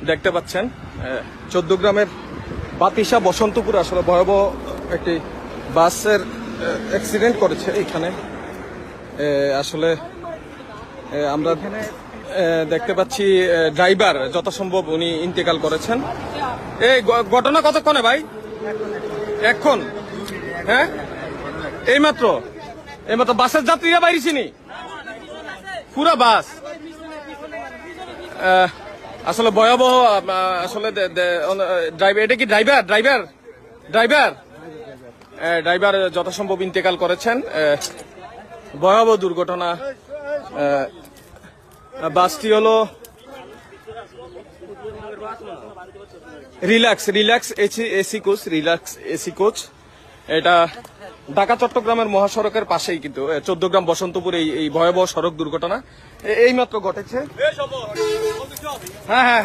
দেখতে পাচ্ছেন 14 গ্রামের বাতিসা বসন্তপুর আসলে ভয়াবহ একটি বাসের অ্যাক্সিডেন্ট করেছে এখানে। আসলে আমরা দেখতে পাচ্ছি ড্রাইভার যথাসম্ভব উনি ইন্তেকাল করেছেন। এই ঘটনা কতক্ষণে ভাই? এখন? হ্যাঁ, এইমাত্র বাসের যাত্রীরা বাইরেছিনি পুরা বাস। আসলে ভয়াবহ আসলে ড্রাইভার, এটা কি ড্রাইভার যথাসম্ভব ইন্তেকাল করেছেন। ভয়াবহ দুর্ঘটনা। বাসটি হলো রিল্যাক্স এসি কোচ। এটা ঢাকা চট্টগ্রামের মহাসড়কের পাশেই কিন্তু 14 গ্রাম বসন্তপুর এই ভয়াবহ সড়ক দুর্ঘটনা এইমাত্র ঘটেছে। হ্যাঁ,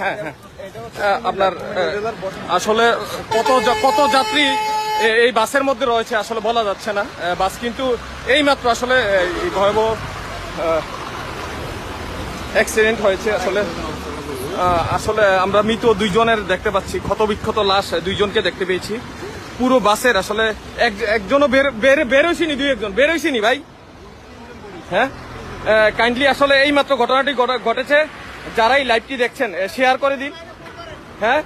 আপনার আসলে কত যাত্রী এই বাসের মধ্যে রয়েছে আসলে বলা যাচ্ছে না। বাস কিন্তু এইমাত্র আসলে এই ভয়াবহ অ্যাক্সিডেন্ট হয়েছে। আসলে আমরা মৃত 2 জনের দেখতে পাচ্ছি, ক্ষতবিক্ষত লাশ 2 জনকে দেখতে পেয়েছি। পুরো বাসের আসলে একজনও বের হয়েছিনি, 2-1 বের হয়েছিনি ভাই। হ্যাঁ, কাইন্ডলি আসলে এই মাত্র ঘটনাটি ঘটেছে। যারাই লাইভটি দেখছেন শেয়ার করে দিন। হ্যাঁ,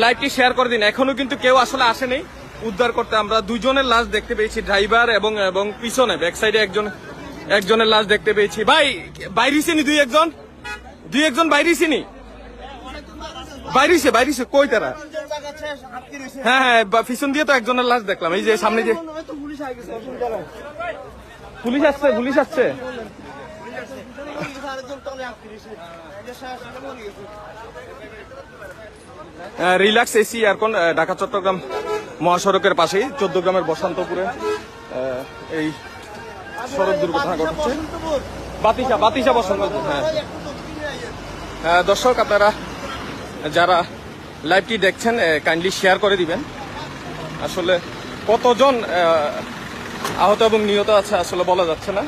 লাইভটি শেয়ার করে দিন। এখনো কিন্তু কেউ আসলে আসেনি উদ্ধার করতে। আমরা 2 জনের লাশ দেখতে পেয়েছি, ড্রাইভার এবং পিছনে ব্যাক সাইডে একজনের লাশ দেখতে পেয়েছি। ভাই বাইরেছিনি 2-1 বাইরেছিনি, বাইরেছে কই তারা? হ্যাঁ, পিছন দিয়ে তো একজনের লাশ দেখলাম। এই যে সামনে যে পুলিশ আসছে। Relax AC aircon Dhaka Chittagong মহাসড়কের পাশেই 14 গ্রামের বসন্তপুরে এই সড়ক দুর্ঘটনা ঘটেছে। বাতিসা বসন্তপুর। হ্যাঁ, দর্শক আপনারা যারা লাইভটি দেখছেন কাইন্ডলি শেয়ার করে দিবেন। আসলে কতজন আহত এবং নিহত আছে আসলে বলা যাচ্ছে না।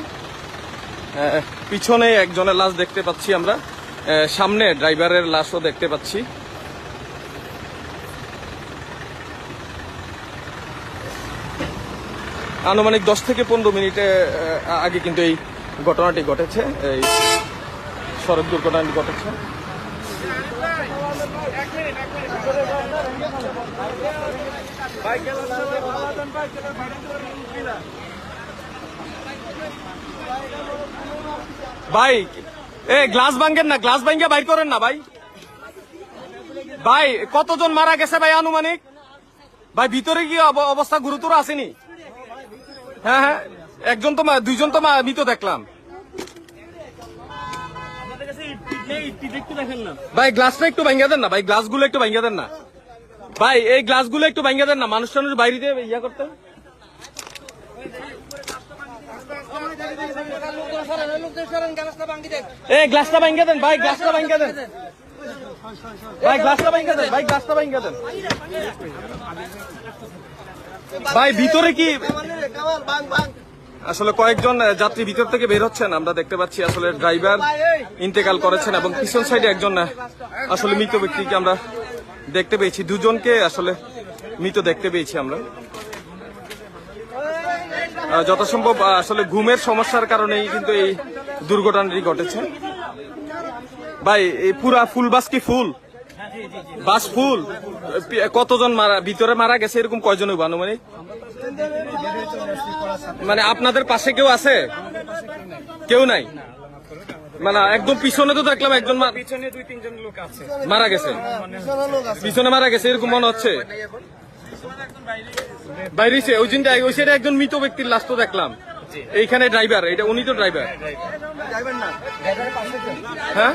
পিছনে একজনের লাশ দেখতে পাচ্ছি আমরা, সামনে ড্রাইভারের লাশও দেখতে পাচ্ছি। আনুমানিক 10 থেকে 15 মিনিটে আগে কিন্তু এই ঘটনাটি ঘটেছে, এই সড়ক দুর্ঘটনাটি ঘটেছে। ভাই গ্লাস ভাঙ্গেন না, গ্লাস ভাঙ্গা বাইর করেন না ভাই। কতজন মারা গেছে ভাই আনুমানিক? ভাই ভিতরে কি অবস্থা গুরুতর আসেনি? হ্যাঁ, 2 জন তো মৃত দেখলাম। ভাই গ্লাসটা একটু ভাঙ্গা দেন না ভাই, গ্লাসগুলো একটু ভাঙ্গা দেন না ভাই, এই গ্লাসগুলো একটু ভাঙ্গা দেন না, মানুষ বাইরে দিয়ে ইয়া করতে। এই গ্লাসটা ভাঙ্গা দেন ভাই, গ্লাসটা ভাঙ্গা দেন ভাই। ভিতরে কি আসলে কয়েকজন যাত্রী ভিতর থেকে বের হচ্ছেন, আমরা দেখতে পাচ্ছি। আসলে ড্রাইভার ইন্তেকাল করেছেন এবং পিছন সাইডে একজন আসলে মৃত ব্যক্তিকে আমরা দেখতে পেয়েছি। 2 জনকে আসলে মৃত দেখতে পেয়েছি আমরা। যথাসম্ভব আসলে ঘুমের সমস্যার কারণেই কিন্তু এই দুর্ঘটনাটি ঘটেছে। ভাই এই পুরা ফুল বাস কি ফুল? বাস ফুল? কতজন ভিতরে মারা গেছে এরকম কয়জন হইব আনুমানিক? মানে আপনাদের পাশে কেউ আছে? কেউ নাই? মানে একদম পিছনে তো দেখলাম একজন পিছনে 2-3 লোক আছে মারা গেছে, পিছনে মারা গেছে এরকম মনে হচ্ছে। বাইরে ওই সাইডে একজন মৃত ব্যক্তির লাশ তো দেখলাম। এইখানে ড্রাইভার, এটা উনি তো ড্রাইভার। হ্যাঁ,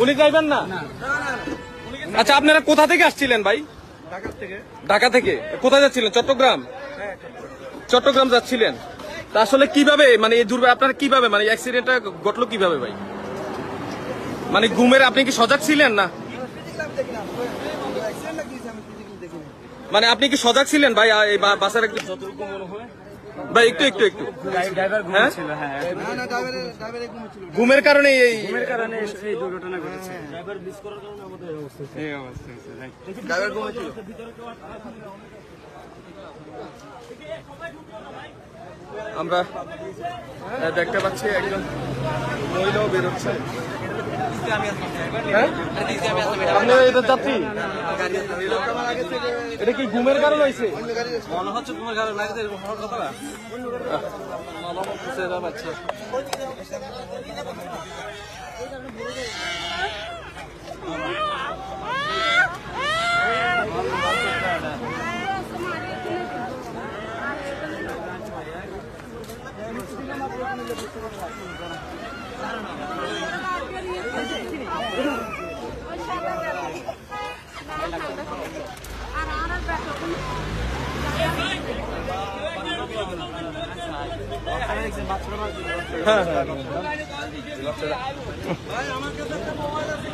উনি ড্রাইভার না? আচ্ছা, আপনারা কোথা থেকে আসছিলেন ভাই? ঢাকা থেকে। কোথায় যাচ্ছিলেন? চট্টগ্রাম যাচ্ছিলেন। তা আসলে কিভাবে মানে এই আপনারা কিভাবে মানে অ্যাক্সিডেন্টটা ঘটলো কিভাবে ভাই? মানে ঘুমের আপনি কি সজাগ ছিলেন না? মানে আপনি কি সজাগ ছিলেন ভাই? এই বাসের একটু যতটুকু মনে হয় ভাই একটু একটু একটু ড্রাইভার হ্যাঁ ছিল, হ্যাঁ ঘুমের কারণে এই ঘুমের কারণে এই দুর্ঘটনা ঘটেছে। ড্রাইভার মিস করার কারণে আমাদের এই অবস্থা হয়েছে। এই অবস্থা হয়েছে, রাইট। ড্রাইভার ঘুমাচ্ছিল। আমরা দেখতে পাচ্ছি একজন মহিলাও বেরোচ্ছে। হ্যাঁ আপনি এটা যাত্রী, এটা কি ঘুমের কারণ হয়েছে? মনে হচ্ছে ঘুমের কারণে লাগছে, এরকম হওয়ার কথা না। বাচ্চা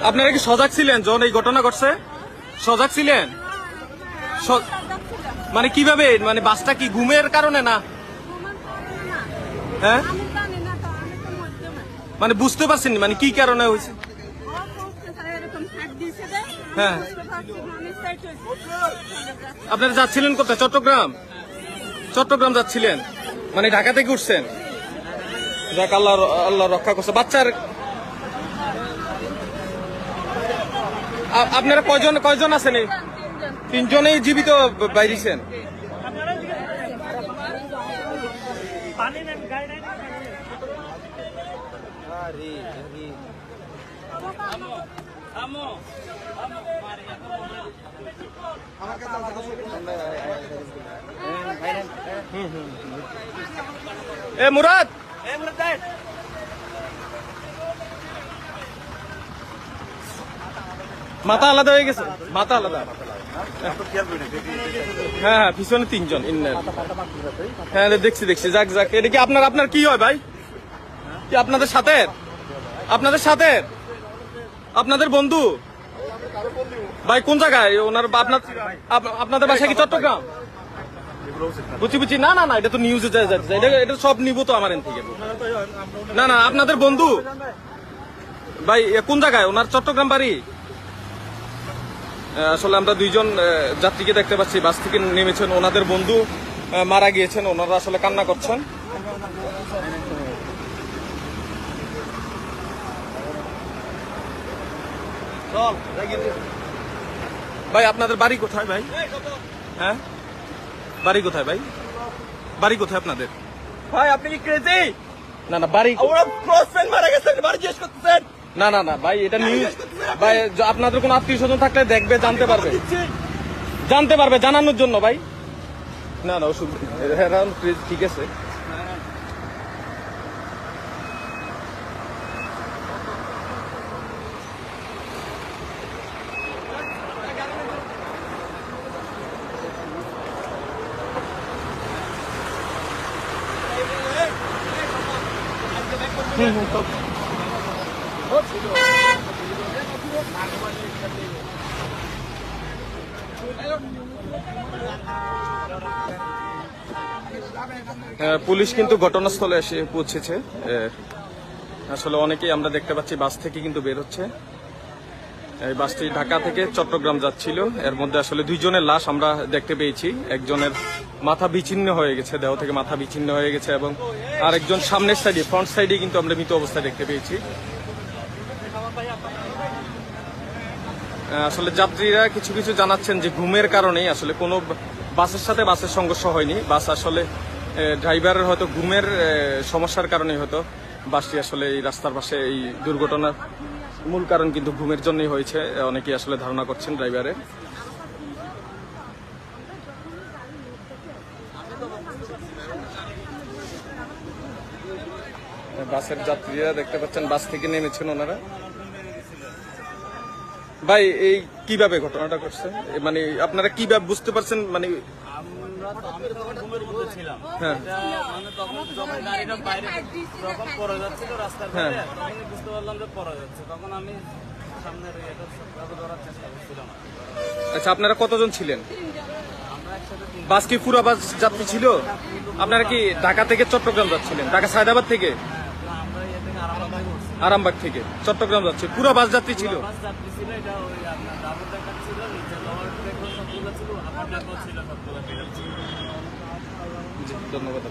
আপনারা কি সজাগ ছিলেন যখন এই ঘটনা ঘটছে? সজাগ ছিলেন? মানে কিভাবে, মানে বাসটা কি ঘুমের কারণে না? হ্যাঁ মানে বুঝতে পারছেন মানে কি কারণে হয়েছে? হ্যাঁ আপনারা যাচ্ছিলেন কোথায়? চট্টগ্রাম? চট্টগ্রাম যাচ্ছিলেন মানে ঢাকা থেকে উঠছেন? যাক আল্লাহ আল্লাহ রক্ষা করছে। বাচ্চার আপনারা কয়জন আছেন? এই তিনজনেই জীবিত বাইরেছেন? এ মুরাদ, মাথা আলাদা হয়ে গেছে, মাথা আলাদা। হ্যাঁ হ্যাঁ পিছনে তিনজন। হ্যাঁ দেখছি দেখছি। যাক যাক। এটা কি আপনার কি হয় ভাই? কি আপনাদের সাথে? আপনাদের সাথে আপনাদের বন্ধু ভাই? কোন জায়গায় ওনার? আপনাদের বাসা কি চট্টগ্রাম? বুঝছি বুঝছি। না না না এটা তো নিউজে যাচ্ছে, এটা সব নিব তো আমার থেকে। না না আপনাদের বন্ধু ভাই কোন জায়গায় ওনার? চট্টগ্রাম বাড়ি? আসলে আমরা দুইজন যাত্রীকে দেখতে পাচ্ছি বাস থেকে নেমেছেন, ওনাদের বন্ধু মারা গিয়েছেন, ওনারা আসলে কান্না করছেন। ভাই আপনাদের বাড়ি কোথায় ভাই? হ্যাঁ বাড়ি কোথায় ভাই? বাড়ি কোথায় আপনাদের? ভাই আপনি কি ক্রেজি? না না বাড়ি ওরা ক্লোজ ফ্রেন্ড মারা গেছে, বাড়ি জিজ্ঞেস করতেছেন? না না না ভাই এটা নিউজ ভাই। আপনাদের কোনো আত্মীয় স্বজন থাকলে দেখবে, জানতে পারবে জানানোর জন্য ভাই। না না ওষুধ ঠিক আছে। পুলিশ কিন্তু ঘটনাস্থলে এসে পৌঁছেছে। আসলে অনেকেই আমরা দেখতে পাচ্ছি বাস থেকে কিন্তু বের হচ্ছে। এই বাসটি ঢাকা থেকে চট্টগ্রাম যাচ্ছিল। এর মধ্যে আসলে দুইজনের লাশ আমরা দেখতে পেয়েছি। একজনের মাথা বিচ্ছিন্ন হয়ে গেছে, দেহ থেকে মাথা বিচ্ছিন্ন হয়ে গেছে, এবং আরেকজন সামনের সাইডে, ফ্রন্ট সাইডে কিন্তু আমরা মৃত অবস্থায় দেখতে পেয়েছি। আসলে যাত্রীরা কিছু কিছু জানাচ্ছেন যে ঘুমের কারণেই আসলে কোনো বাসের সাথে বাসের সংঘর্ষ হয়নি। বাস আসলে ড্রাইভারের হয়তো ঘুমের সমস্যার কারণেই হয়তো বাসটি আসলে এই রাস্তার পাশে এই দুর্ঘটনার মূল কারণ কিন্তু ঘুমের জন্যই হয়েছে, অনেকেই আসলে ধারণা করছেন ড্রাইভারের। বাসের যাত্রীরা দেখতে পাচ্ছেন বাস থেকে নেমেছেন ওনারা। ভাই এই কিভাবে ঘটনাটা ঘটছে, মানে আপনারা কিভাবে বুঝতে পারছেন? মানে আমি তখন ঘুমের মধ্যে ছিলাম। হ্যাঁ মানে তখন যখন গাড়িটা বাইরে যখন পড়ে যাচ্ছিল রাস্তার বাইরে, তখনই বুঝতে পারলাম যে পড়ে যাচ্ছে। তখন আমি সামনের এটা ধরার চেষ্টা করছিলাম। আচ্ছা আপনারা কতজন ছিলেন? আমরা একসাথে বাস কি পুরো বাস যাত্রী ছিল? আপনারা কি ঢাকা থেকে চট্টগ্রাম যাচ্ছিলেন? ঢাকা সায়দাবাদ থেকে? আমরা ইয়ে থেকে আরামবাগ করছি। আরামবাগ থেকে চট্টগ্রাম যাচ্ছে, পুরো বাস যাত্রী ছিল? বাস যাত্রী ছিল, এটা ওই আপনার ডাবল ডেকার ছিল, নিচে লোয়ার ডেকও সবগুলো ছিল, আপার ডেকও ছিল সবগুলো ফিলার ছিল। জি, ধন্যবাদ।